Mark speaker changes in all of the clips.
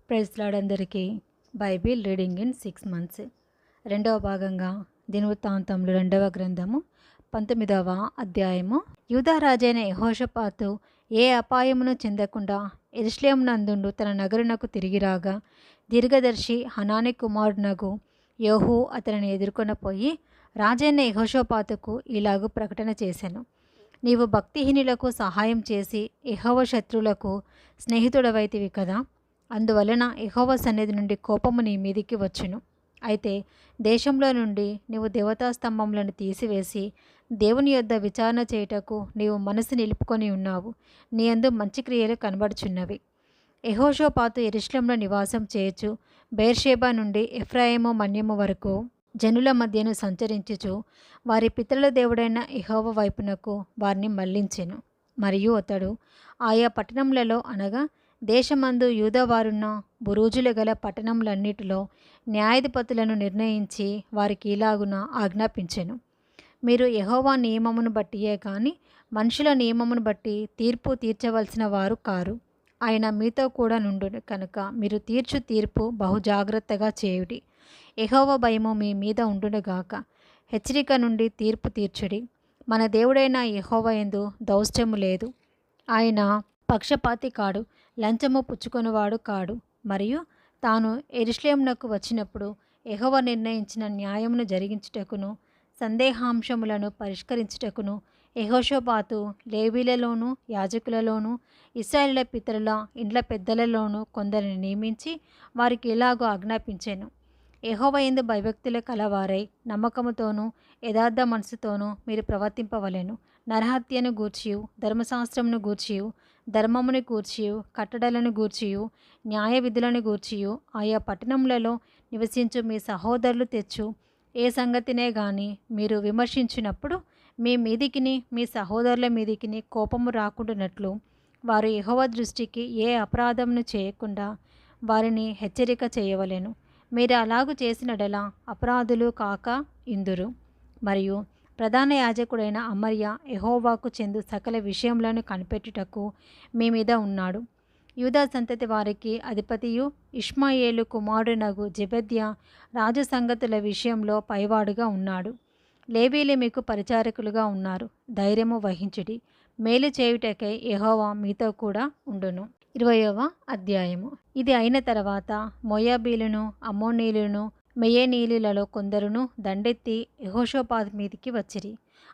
Speaker 1: Praise lord అందరికీ. Bible reading in 6 months రెండవ భాగంగా దినవృత్తాంతములు 2వ గ్రంథము 19వ అధ్యాయము. యూదా రాజైన యెహోషాపాతు ఏ అపాయమును చెందకుండా యెరూషలేము నందుండు తన నగరునకు తిరిగి రాగా, దీర్ఘదర్శి హనానీ కుమారునగు యేహూ అతనిని ఎదుర్కొనపోయి రాజైన యెహోషాపాతుకు ఇలాగు ప్రకటన చేసెను: నీవు భక్తిహీనులకు సహాయం చేసి యెహోవా శత్రువులకు స్నేహితుడవైతివి కదా. అందువలన యెహోవా సన్నిధి నుండి కోపము నీ మీదికి వచ్చును. అయితే దేశంలో నుండి నీవు దేవతా స్తంభములను తీసివేసి దేవుని యొద్ద విచారణ చేయుటకు నీవు మనసు నిలుపుకొని ఉన్నావు. నీ యందు మంచి క్రియలు కనబడుచున్నవి. యెహోషాపాతు యెరూషలేములో నివాసం చేయొచ్చు బెయేర్షెబా నుండి ఎఫ్రాయిము మన్యము వరకు జనుల మధ్యను సంచరించుచు వారి పితరుల దేవుడైన యెహోవా వైపునకు వారిని మళ్లించెను. మరియు అతడు ఆయా పట్టణములలో అనగా దేశమందు యూదావారున్న బురుజులు గల పట్టణములన్నిటిలో న్యాయాధిపతులను నిర్ణయించి వారికి ఇలాగున ఆజ్ఞాపించెను: మీరు యెహోవా నియమమును బట్టియే కానీ మనుషుల నియమమును బట్టి తీర్పు తీర్చవలసిన వారు కారు. ఆయన మీతో కూడా నుండును కనుక మీరు తీర్చు తీర్పు బహు జాగ్రత్తగా చేయుడి. యెహోవా భయము మీ మీద ఉండునుగాక. హెచ్చరిక నుండి తీర్పు తీర్చుడి. మన దేవుడైన యెహోవా యందు దౌష్ట్యము లేదు. ఆయన పక్షపాతి కాడు, లంచము పుచ్చుకొనివాడు కాడు. మరియు తాను యెరూషలేమునకు వచ్చినప్పుడు యెహోవా నిర్ణయించిన న్యాయమును జరిగించుటకును సందేహాంశములను పరిష్కరించుటకును యెహోషాపాతు లేవీలలోను యాజకులలోను ఇశ్రాయేలీయుల పితరుల ఇండ్ల పెద్దలలోను కొందరిని నియమించి వారికి ఇలాగూ ఆజ్ఞాపించెను: యెహోవా యందు భయభక్తులు కలవారై నమ్మకముతోనూ యథార్థ మనసుతోనూ మీరు ప్రవర్తింపవలెను. నరహత్యను గూర్చియు ధర్మశాస్త్రమును గూర్చియు ధర్మమును గూర్చియు కట్టడలను గూర్చియు న్యాయ విధులను గూర్చియు ఆయా పట్టణములలో నివసించు మీ సహోదరులు తెచ్చు ఏ సంగతినే గాని మీరు విమర్శించినప్పుడు మీ మీదికిని మీ సహోదరుల మీదికిని కోపము రాకుండానట్లు వారు యెహోవా దృష్టికి ఏ అపరాధమును చేయకుండా వారిని హెచ్చరిక చేయవలెను. మీరు అలాగు చేసినడలా అపరాధులు కాక ఇందురు. మరియు ప్రధాన యాజకుడైన అమర్యా యెహోవాకు చెందు సకల విషయములను కనిపెట్టుటకు మీ మీద ఉన్నాడు. యూదా సంతతి వారికి అధిపతియు ఇష్మాయేలు కుమారునగు జెబద్యా రాజు సంగతుల విషయంలో పైవాడుగా ఉన్నాడు. లేవీలు మీకు పరిచారకులుగా ఉన్నారు. ధైర్యము వహించుడి. మేలు చేయుటకై యెహోవా మీతో కూడా ఉండును. 20వ అధ్యాయము. ఇది అయిన తర్వాత మోయాబీలును అమ్మోనీయులను మెయేనీయులలో కొందరును దండెత్తి యెహోషాపాతు మీదికి వచ్చిరి.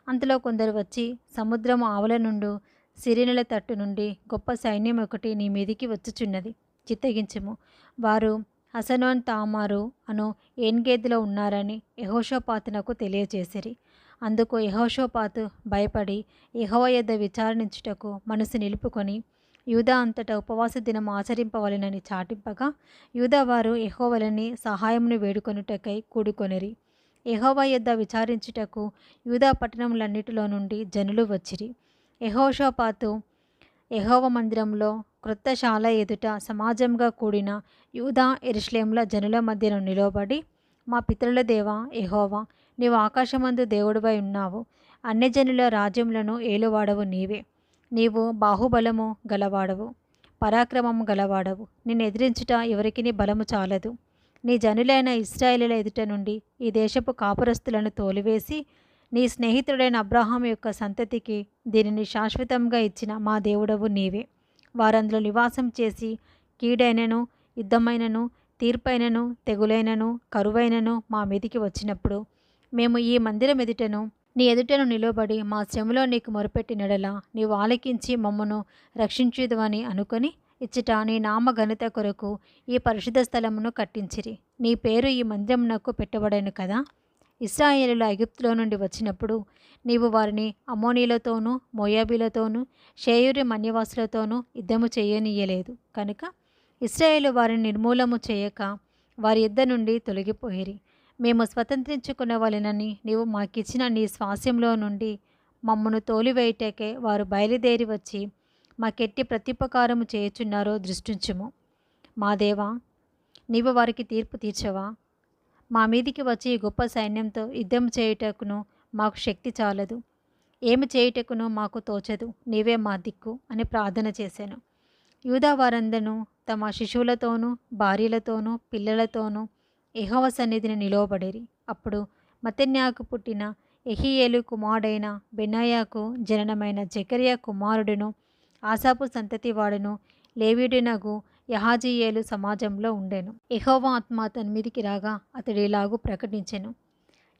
Speaker 1: అంతలో కొందరు వచ్చి, సముద్రము ఆవల నుండు సిరియనుల తట్టు నుండి గొప్ప సైన్యం ఒకటి నీ మీదికి వచ్చుచున్నది, చిత్తగించుము. వారు హసనోన్ తామారు అను ఏన్గేదిలో ఉన్నారని యెహోషాపాతునకు తెలియచేసిరి. అందుకు యెహోషాపాతు భయపడి యెహోవా యొద్ద విచారించుటకు మనసు నిలుపుకొని యూదా అంతటా ఉపవాస దినం ఆచరింపవలెనని చాటింపగా, యూదావారు యెహోవాని సహాయమును వేడుకొనుటకై కూడుకొనిరి. యెహోవా యొద్ద విచారించుటకు యూదా పట్టణములన్నిటిలో నుండి జనులు వచ్చిరి. యెహోషాపాతు యెహోవా మందిరంలో క్రొత్త శాల ఎదుట సమాజంగా కూడిన యూదా యెరూషలేముల జనుల మధ్యను నిలవబడి, మా పితరుల దేవా యెహోవా, నీవు ఆకాశమందు దేవుడివై ఉన్నావు. అన్యజనుల రాజ్యములను ఏలువాడవు నీవే. నీవు బాహుబలము గలవాడవు, పరాక్రమము గలవాడవు. నిన్ను ఎదిరించుట ఎవరికి బలము చాలదు. నీ జనులైన ఇశ్రాయేలీయుల ఎదుట నుండి ఈ దేశపు కాపురస్తులను తోలివేసి నీ స్నేహితుడైన అబ్రహాము యొక్క సంతతికి దీనిని శాశ్వతంగా ఇచ్చిన మా దేవుడవు నీవే. వారందులో నివాసం చేసి కీడైనను యుద్ధమైనను తీర్పైనను తెగులైనను కరువైనను మా మీదికి వచ్చినప్పుడు మేము ఈ మందిరం ఎదుటను నీ ఎదుటను నిలబడి మా శ్రమలో నీకు మొరపెట్టినడలా నీవు ఆలకించి మమ్మను రక్షించుదువని అనుకొని ఇచ్చట నీ నామ ఘనత కొరకు ఈ పరిశుద్ధ స్థలమును కట్టించిరి. నీ పేరు ఈ మందిరమునకు పెట్టబడెను కదా. ఇశ్రాయేలీయులు ఐగుప్తులో నుండి వచ్చినప్పుడు నీవు వారిని అమ్మోనీయులతోనూ మోయాబీలతోనూ షేయూరు మన్యవాసులతోనూ యుద్ధము చేయనీయలేదు కనుక ఇశ్రాయేలు వారిని నిర్మూలము చేయక వారి యుద్ధ నుండి తొలగిపోయిరి. మేము స్వతంత్రించుకునవలెనని నీవు మాకిచ్చిన నీ స్వాస్యంలో నుండి మమ్మను తోలివేయుటకే వారు బయలుదేరి వచ్చి మాకెట్టి ప్రత్యుపకారము చేయుచున్నారో దృష్టించుము. మా దేవా, నీవు వారికి తీర్పు తీర్చవా? మా మీదికి వచ్చి గొప్ప సైన్యంతో యుద్ధం చేయుటకును మాకు శక్తి చాలదు. ఏమి చేయుటకును మాకు తోచదు. నీవే మా దిక్కు అని ప్రార్థన చేశాను. యూదా వారందరూ తమ శిశువులతోనూ భార్యలతోనూ పిల్లలతోనూ యెహోవా సన్నిధిని నిలువబడిరి. అప్పుడు మత్తన్యాకు పుట్టిన యెహీయేలు కుమారుడైన బెనాయాకు జననమైన జెకర్యా కుమారుడును ఆసాపు సంతతి వాడును లేవీయుడునగు యహాజీయేలు సమాజంలో ఉండెను. యెహోవా ఆత్మ అతని మీదికి రాగా అతడు ఇలాగు ప్రకటించెను: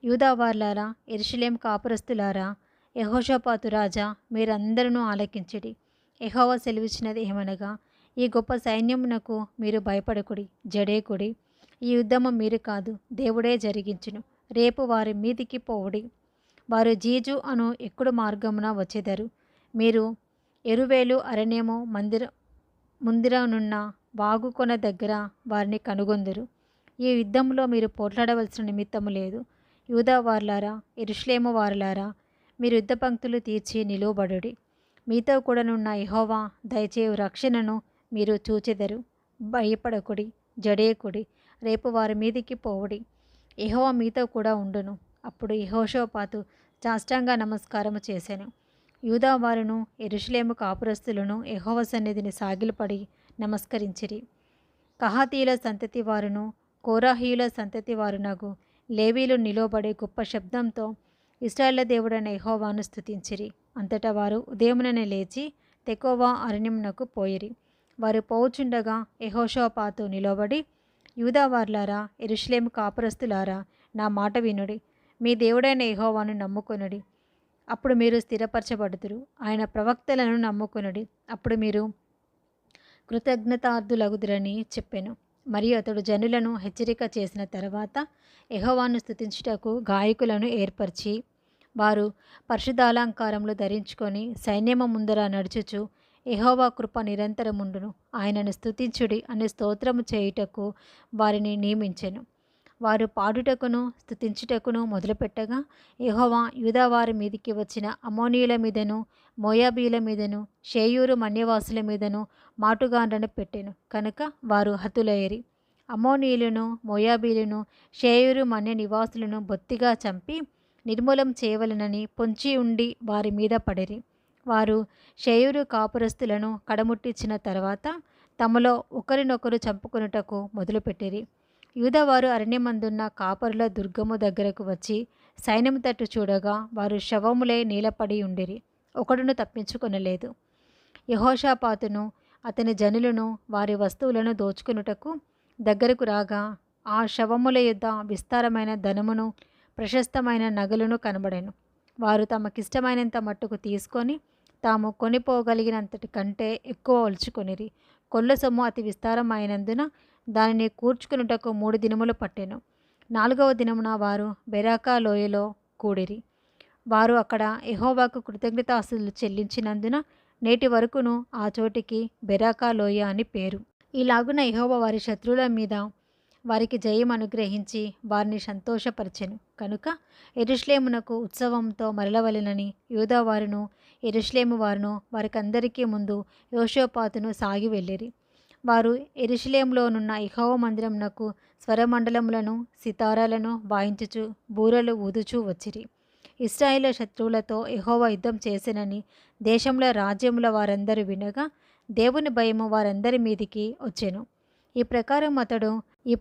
Speaker 1: యూదావార్లారా, యెరూషలేము కాపురస్తులారా, యెహోషాపాతు రాజా, మీరందరూ ఆలకించుడి. యెహోవా సెలవిచ్చినది ఏమనగా, ఈ గొప్ప సైన్యమునకు మీరు భయపడకుడి, జడేకుడి. ఈ యుద్ధము మీరు కాదు, దేవుడే జరిగించును. రేపు వారి మీదికి పోవుడి. వారు జీజు అను ఎక్కుడు మార్గమున వచ్చెదరు. మీరు ఎరువేలు అరణ్యము ముందిరనున్న వాగు కొన దగ్గర వారిని కనుగొందురు. ఈ యుద్ధంలో మీరు పోట్లాడవలసిన నిమిత్తము లేదు. యూదా వార్లారా, యెరూషలేము వారలారా, మీరు యుద్ధ పంక్తులు తీర్చి నిలువబడుడి. మీతో కూడానున్న యెహోవా దయచేయు రక్షణను మీరు చూచెదరు. భయపడకుడి, జడేకుడి. రేపు వారి మీదికి పోవుడి. యెహోవా మీతో కూడా ఉండును. అప్పుడు యెహోషాపాతు సాష్టాంగ నమస్కారము చేసెను. యూదా వారును యెరూషలేము కాపురస్తులను యెహోవా సన్నిధిని సాగిలపడి నమస్కరించిరి. కహాతీయుల సంతతి వారును కోరాహీయుల సంతతి వారునగు లేవీలు నిలవబడి గొప్ప శబ్దంతో ఇశ్రాయేలు దేవుడైన యెహోవాను స్తుతించిరి. అంతటా వారు ఉదయముననే లేచి తెకోవా అరణ్యమునకు పోయిరి. వారు పోవుచుండగా యెహోషాపాతు నిలబడి, యూదావార్లారా, యెరూషలేము కాపురస్తులారా, నా మాట వినుడి. మీ దేవుడైన యెహోవాను నమ్ముకొనుడి, అప్పుడు మీరు స్థిరపరచబడుదురు. ఆయన ప్రవక్తలను నమ్ముకొనుడి, అప్పుడు మీరు కృతజ్ఞతార్థులగుదురని చెప్పెను. మరియు అతడు జనులను హెచ్చరిక చేసిన తర్వాత యెహోవాను స్తుతించుటకు గాయకులను ఏర్పరిచి, వారు పరిశుద్ధాలంకారములు ధరించుకొని సైన్యము ముందర నడుచుచు, యెహోవా కృప నిరంతరముండును, ఆయనను స్తుతించుడి అని స్తోత్రము చేయుటకు వారిని నియమించెను. వారు పాడుటకును స్తుతించుటకును మొదలుపెట్టగా యెహోవా యూదావారి మీదికి వచ్చిన అమ్మోనీయుల మీదను మోయాబీయుల మీదను షేయూరు మన్యవాసుల మీదను మాటుగాండ్రను పెట్టెను. కనుక వారు హతులైరి. అమ్మోనీయులను మోయాబీయులను షేయూరు మన్య నివాసులను బొత్తిగా చంపి నిర్మూలం చేయవలెనని పొంచి ఉండి వారి మీద పడిరి. వారు షేయూరు కాపురస్తులను కడముట్టించిన తర్వాత తమలో ఒకరినొకరు చంపుకొనుటకు మొదలుపెట్టిరి. యూదావారు అరణ్యమందున్న కాపరుల దుర్గము దగ్గరకు వచ్చి సైన్యము తట్టు చూడగా వారు శవములై నీలపడి ఉండిరి. ఒకడును తప్పించుకొనలేదు. యెహోషాపాతును అతని జనులను వారి వస్తువులను దోచుకొనుటకు దగ్గరకు రాగా ఆ శవముల యొద్ద విస్తారమైన ధనమును ప్రశస్తమైన నగలును కనబడెను. వారు తమకిష్టమైనంత మట్టుకు తీసుకొని తాము కొనిపోగలిగినంతటి కంటే ఎక్కువ ఒలుచుకొనిరి. కొల్ల సొమ్ము అతి విస్తారమైనందున దానిని కూర్చుకొనుటకు 3 దినములు పట్టెను. 4వ దినమున వారు బెరాకా లోయలో కూడిరి. వారు అక్కడ యెహోవాకు కృతజ్ఞతాస్తుతులు చెల్లించినందున నేటి వరకును ఆ చోటికి బెరాకా లోయ అని పేరు. ఈలాగున యెహోవా వారి శత్రువుల మీద వారికి జయం అనుగ్రహించి వారిని సంతోషపరచెను. కనుక యెరూషలేమునకు ఉత్సవంతో మరలవలెనని యూదావారును యెరూషలేము వారును వారికందరికీ ముందు యెహోషాపాతును సాగి వెళ్ళిరి. వారు యెరూషలేములోనున్న యెహోవా మందిరమునకు స్వరమండలములను సితారాలను వాయించుచు బూరలు ఊదుచూ వచ్చిరి. ఇశ్రాయేలు శత్రువులతో యెహోవా యుద్ధం చేసెనని దేశంలో రాజ్యముల వారందరూ వినగా దేవుని భయము వారందరి మీదికి వచ్చెను. ఈ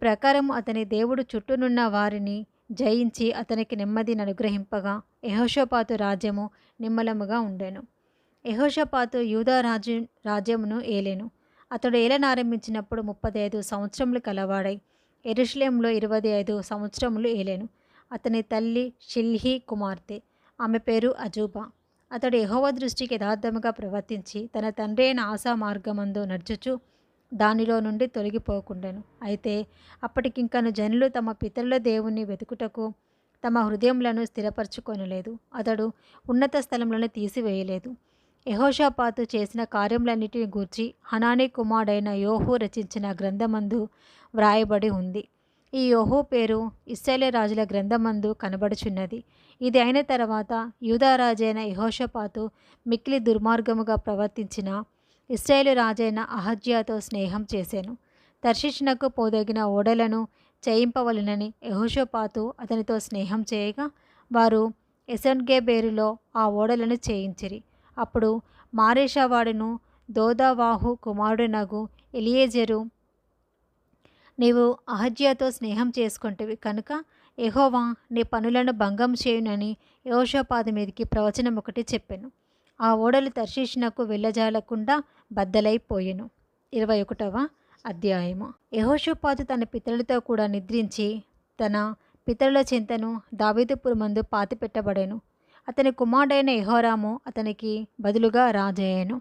Speaker 1: ప్రకారం అతని దేవుడు చుట్టూనున్న వారిని జయించి అతనికి నెమ్మదిని అనుగ్రహింపగా యెహోషాపాతు రాజ్యము నిమ్మలముగా ఉండెను. యెహోషాపాతు యూదా రాజ్యమును ఏలెను. అతడు ఏలనారంభించినప్పుడు 35 సంవత్సరములు కలవాడై యెరూషలేములో 25 సంవత్సరములు ఏలెను. అతని తల్లి షిల్హీ కుమార్తె, ఆమె పేరు అజూబా. అతడు యెహోవా దృష్టికి యథార్థముగా ప్రవర్తించి తన తండ్రి అయిన ఆసా మార్గమందు నడుచుచు దానిలో నుండి తొలగిపోకుండెను. అయితే అప్పటికింకను జనులు తమ పితరుల దేవుని వెతుకుటకు తమ హృదయములను స్థిరపరచుకొనలేదు. అతడు ఉన్నత స్థలములను తీసివేయలేదు. యెహోషాపాతు చేసిన కార్యములన్నిటిని గూర్చి హనానీ కుమారుడైన యోహు రచించిన గ్రంథమందు వ్రాయబడి ఉంది. ఈ యోహు పేరు ఇశ్రాయేలు రాజుల గ్రంథమందు కనబడుచున్నది. ఇది అయిన తర్వాత యూదా రాజైన యెహోషాపాతు మిక్కిలి దుర్మార్గముగా ప్రవర్తించిన ఇశ్రాయేలు రాజైన అహజ్యాతో స్నేహం చేసెను. తర్షీషునకు పోదగిన ఓడలను చేయింపవలెనని యెహోషాపాతు అతనితో స్నేహం చేయగా వారు ఎసోన్గెబెరులో ఆ ఓడలను చేయించిరి. అప్పుడు మారేషావాడును దోదావాహు కుమారుడునగు ఎలియేజరు, నీవు అహజ్యాతో స్నేహం చేసుకుంటేవి కనుక యెహోవా నీ పనులను భంగం చేయునని యెహోషాపాతు మీదికి ప్రవచనం ఒకటి చెప్పెను. ఆ ఓడలు తర్షీషునకు వెళ్ళజాలకుండా బద్దలైపోయెను. 21వ అధ్యాయము. యెహోషాపాతు తన పితరులతో కూడా నిద్రించి తన పితరుల చింతను దావీదుపురమందు పాతిపెట్టబడెను. అతని కుమారుడైన యెహోరాము అతనికి బదులుగా రాజయ్యెను.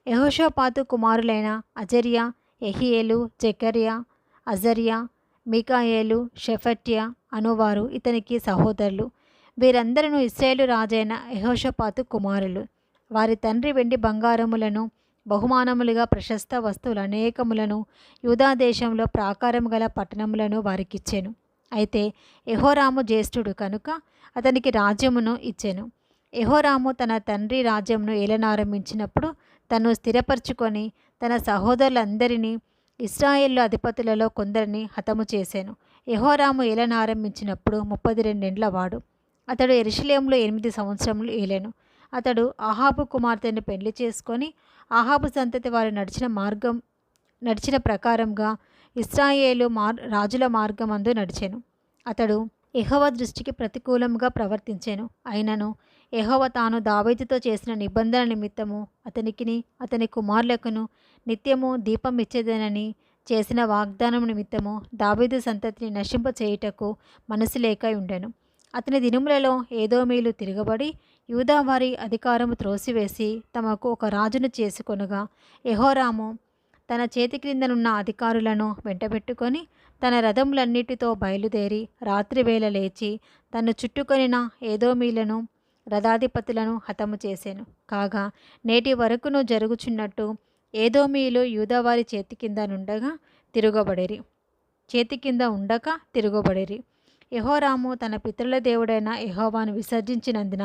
Speaker 1: యెహోషాపాతు కుమారులైన అజర్యా, యెహీయేలు, జెకర్యా, అజర్యా, మీకాయేలు, షెఫట్య అనువారు ఇతనికి సహోదరులు. వీరందరూ ఇశ్రాయేలు రాజైన యెహోషాపాతు కుమారులు. వారి తండ్రి వెండి బంగారములను బహుమానములుగా ప్రశస్త వస్తువులు అనేకములను యూదా దేశంలో ప్రాకారం గల పట్టణములను వారికిచ్చెను. అయితే యెహోరాము జ్యేష్ఠుడు కనుక అతనికి రాజ్యమును ఇచ్చెను. యెహోరాము తన తండ్రి రాజ్యమును ఏలనారంభించినప్పుడు తను స్థిరపరచుకొని తన సహోదరులందరినీ ఇశ్రాయేలు అధిపతులలో కొందరిని హతము చేశాను. యెహోరాము ఏలనారంభించినప్పుడు 32 ఏండ్ల వాడు. అతడు యెరూషలేములో 8 సంవత్సరములు ఏలెను. అతడు అహాబు కుమార్తెను పెళ్లి చేసుకొని అహాబు సంతతి వారు నడిచిన ప్రకారంగా ఇశ్రాయేలు రాజుల మార్గమందు నడిచెను. అతడు యెహోవా దృష్టికి ప్రతికూలముగా ప్రవర్తించెను. అయినను యెహోవా తాను దావీదుతో చేసిన నిబంధన నిమిత్తము అతనికిని అతని కుమారులకును నిత్యము దీపం ఇచ్చేదనని చేసిన వాగ్దానం నిమిత్తము దావీదు సంతతిని నశింప చేయుటకు మనసు లేక ఉండెను. అతని దినములలో ఏదోమీలు తిరగబడి యూదా వారి అధికారము త్రోసివేసి తమకు ఒక రాజును చేసుకొనగా యెహోరాము తన చేతి క్రిందనున్న అధికారులను వెంటబెట్టుకొని తన రథములన్నిటితో బయలుదేరి రాత్రివేళ లేచి తను చుట్టుకొనిన ఏదోమీలను రథాధిపతులను హతము చేసెను. కాగా నేటి వరకును జరుగుచున్నట్టు ఏదోమీలు యూదావారి చేతి కింద ఉండక తిరగబడిరి. యెహోరాము తన పితరుల దేవుడైన యెహోవాను విసర్జించినందున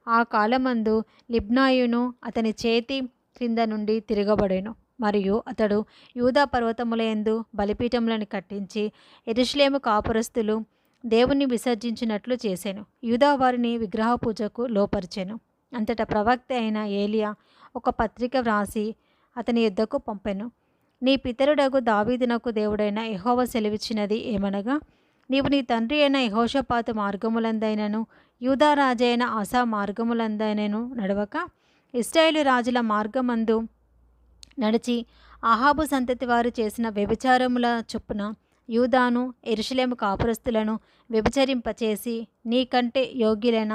Speaker 1: ఆ కాలమందు లిబ్నాయును అతని చేతి క్రింద నుండి తిరగబడెను. మరియు అతడు యూదా పర్వతములయందు బలిపీఠములను కట్టించి యెరూషలేము కాపురస్తులు దేవుని విసర్జించినట్లు చేసెను. యూదా వారిని విగ్రహ పూజకు లోపరిచెను. అంతటా ప్రవక్త అయిన ఏలియా ఒక పత్రిక వ్రాసి అతని యొద్దకు పంపెను. నీ పితరుడగు దావీదునకు దేవుడైన యెహోవా సెలవిచ్చినది ఏమనగా, నీవు నీ తండ్రి అయిన యెహోషాపాతు మార్గములందైనను యూదా రాజైన ఆసా మార్గములందైనను నడవక ఇశ్రాయేలు రాజుల మార్గమందు నడిచి అహాబు సంతతి వారు చేసిన వ్యభిచారముల చొప్పున యూదాను యెరూషలేము కాపురస్తులను వ్యభిచరింపచేసి నీకంటే యోగ్యులైన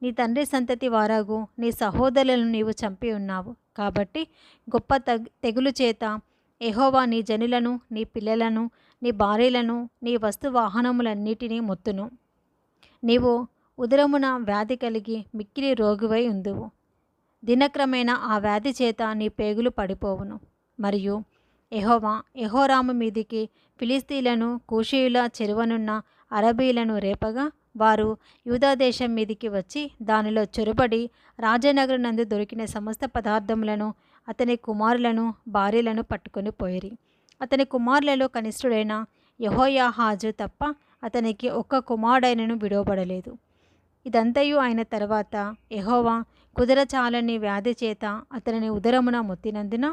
Speaker 1: నీ తండ్రి సంతతి వారగు నీ సహోదరులను నీవు చంపి ఉన్నావు. కాబట్టి గొప్ప తెగులు చేత యెహోవా నీ జనులను, నీ పిల్లలను, నీ భార్యలను, నీ వస్తువాహనములన్నిటినీ మొత్తును. నీవు ఉదరమున వ్యాధి కలిగి మిక్కిలి రోగివై ఉందువు. దినక్రమేణా ఆ వ్యాధి చేత నీ పేగులు పడిపోవును. మరియు యెహోరాము మీదికి ఫిలిస్తీయులను, కూషీయుల చెరువనున్న అరబీలను రేపగా వారు యూదా దేశం మీదికి వచ్చి దానిలో చొరబడి రాజనగరం నందు దొరికిన సమస్త పదార్థములను అతని కుమారులను, భార్యలను పట్టుకొని పోయిరి. అతని కుమారులలో కనిష్ఠుడైన యెహోయాహాజు తప్ప అతనికి ఒక్క కుమారుడైనను విడువబడలేదు. ఇదంతయు అయిన తర్వాత యెహోవా కుదరచాలని వ్యాధి చేత అతనిని ఉదరమున మొత్తినందున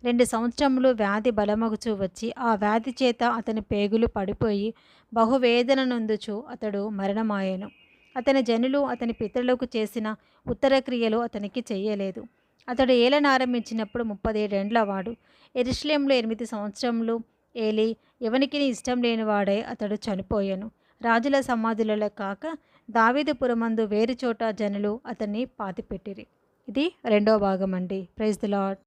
Speaker 1: 2 సంవత్సరములు వ్యాధి బలమగుచూ వచ్చి ఆ వ్యాధి చేత అతని పేగులు పడిపోయి బహువేదన నొందుచు అతడు మరణమాయెను. అతని జనులు అతని పితరులకు చేసిన ఉత్తర క్రియలు అతనికి చెయ్యలేదు. అతడు ఏలనారంభించినప్పుడు 37 ఏండ్ల వాడు. యెరూషలేములో 8 సంవత్సరములు ఏలి ఎవనికిని ఇష్టం లేనివాడై అతడు చనిపోయెను. రాజుల సమాధులలో కాక దావీదుపురమందు వేరు చోట జనులు అతన్ని పాతిపెట్టిరి. ఇది 2వ భాగం అండి. Praise the lord.